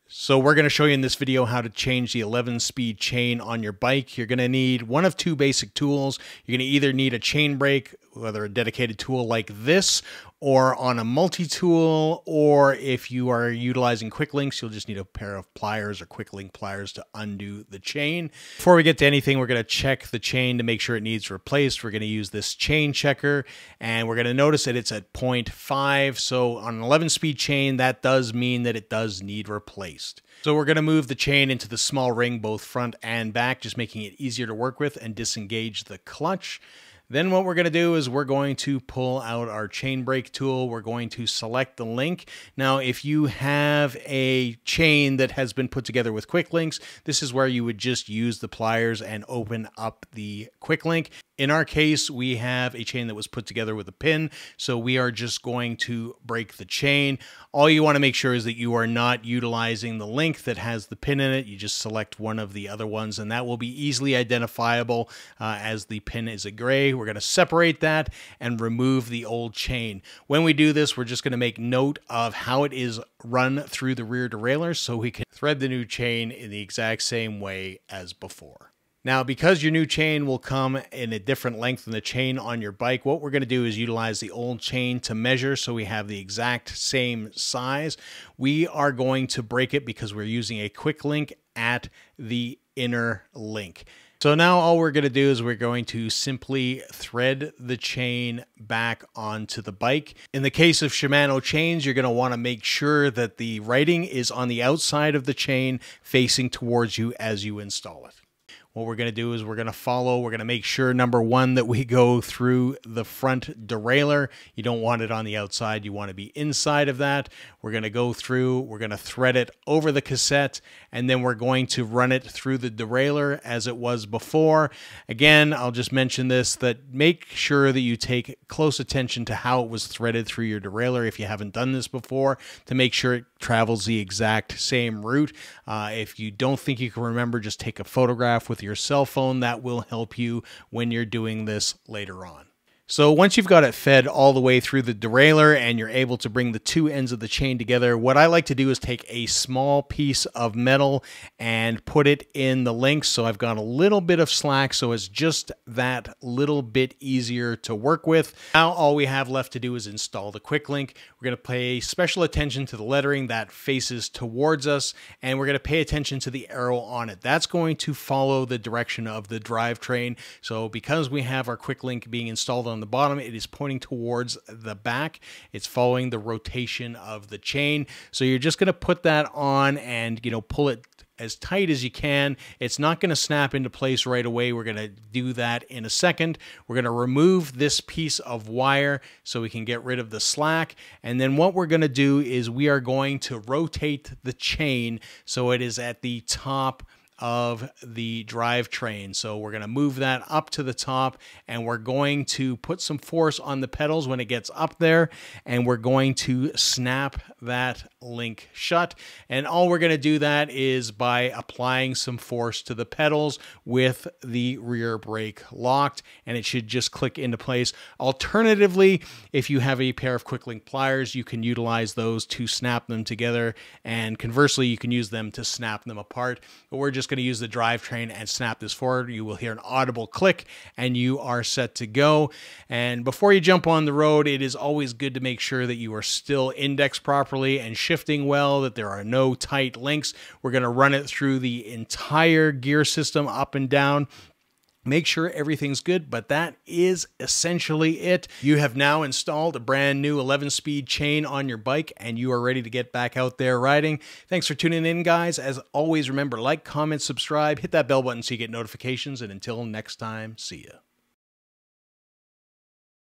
So we're going to show you in this video how to change the 11-speed chain on your bike. You're going to need one of two basic tools. You're going to either need a chain brake, whether a dedicated tool like this, or on a multi-tool, or if you are utilizing quick links, you'll just need a pair of pliers or quick link pliers to undo the chain. Before we get to anything, we're going to check the chain to make sure it needs replaced. We're going to use this chain checker, and we're going to notice that it's at 0.5. So on an 11-speed chain, that does mean that it does need replaced. So we're going to move the chain into the small ring, both front and back, just making it easier to work with, and disengage the clutch. Then what we're going to do is we're going to pull out our chain brake tool. We're going to select the link. Now, if you have a chain that has been put together with quick links, this is where you would just use the pliers and open up the quick link. In our case, we have a chain that was put together with a pin, so we are just going to break the chain. All you want to make sure is that you are not utilizing the link that has the pin in it. You just select one of the other ones, and that will be easily identifiable as the pin is a gray. We're going to separate that and remove the old chain. When we do this, we're just going to make note of how it is run through the rear derailleur so we can thread the new chain in the exact same way as before. Now, because your new chain will come in a different length than the chain on your bike, what we're going to do is utilize the old chain to measure so we have the exact same size. We are going to break it because we're using a quick link at the inner link. So now all we're going to do is we're going to simply thread the chain back onto the bike. In the case of Shimano chains, you're going to want to make sure that the writing is on the outside of the chain facing towards you as you install it. What we're going to do is we're going to make sure, number one, that we go through the front derailleur. You don't want it on the outside. You want to be inside of that. We're going to go through, we're going to thread it over the cassette, and then we're going to run it through the derailleur as it was before. Again, I'll just mention this, that make sure that you take close attention to how it was threaded through your derailleur if you haven't done this before, to make sure it travels the exact same route. If you don't think you can remember, just take a photograph with your cell phone. That will help you when you're doing this later on. So once you've got it fed all the way through the derailleur and you're able to bring the two ends of the chain together, what I like to do is take a small piece of metal and put it in the links. So I've got a little bit of slack, so it's just that little bit easier to work with. Now all we have left to do is install the quick link. We're going to pay special attention to the lettering that faces towards us, and we're going to pay attention to the arrow on it. That's going to follow the direction of the drivetrain. So because we have our quick link being installed on the bottom, it is pointing towards the back. It's following the rotation of the chain. So you're just going to put that on and, pull it as tight as you can. It's not going to snap into place right away. We're going to do that in a second. We're going to remove this piece of wire so we can get rid of the slack. And then what we're going to do is we are going to rotate the chain so it is at the top of the drivetrain. So we're going to move that up to the top, and we're going to put some force on the pedals when it gets up there, and we're going to snap that link shut. And all we're going to do that is by applying some force to the pedals with the rear brake locked, and it should just click into place. Alternatively, if you have a pair of quick link pliers, you can utilize those to snap them together, and conversely, you can use them to snap them apart. But we're just going to use the drivetrain and snap this forward. You will hear an audible click and you are set to go. And before you jump on the road, it is always good to make sure that you are still indexed properly and shifting well, that there are no tight links. We're going to run it through the entire gear system up and down. Make sure everything's good, but that is essentially it. You have now installed a brand new 11-speed chain on your bike, and you are ready to get back out there riding. Thanks for tuning in, guys. As always, remember, like, comment, subscribe, hit that bell button so you get notifications, and until next time, see ya.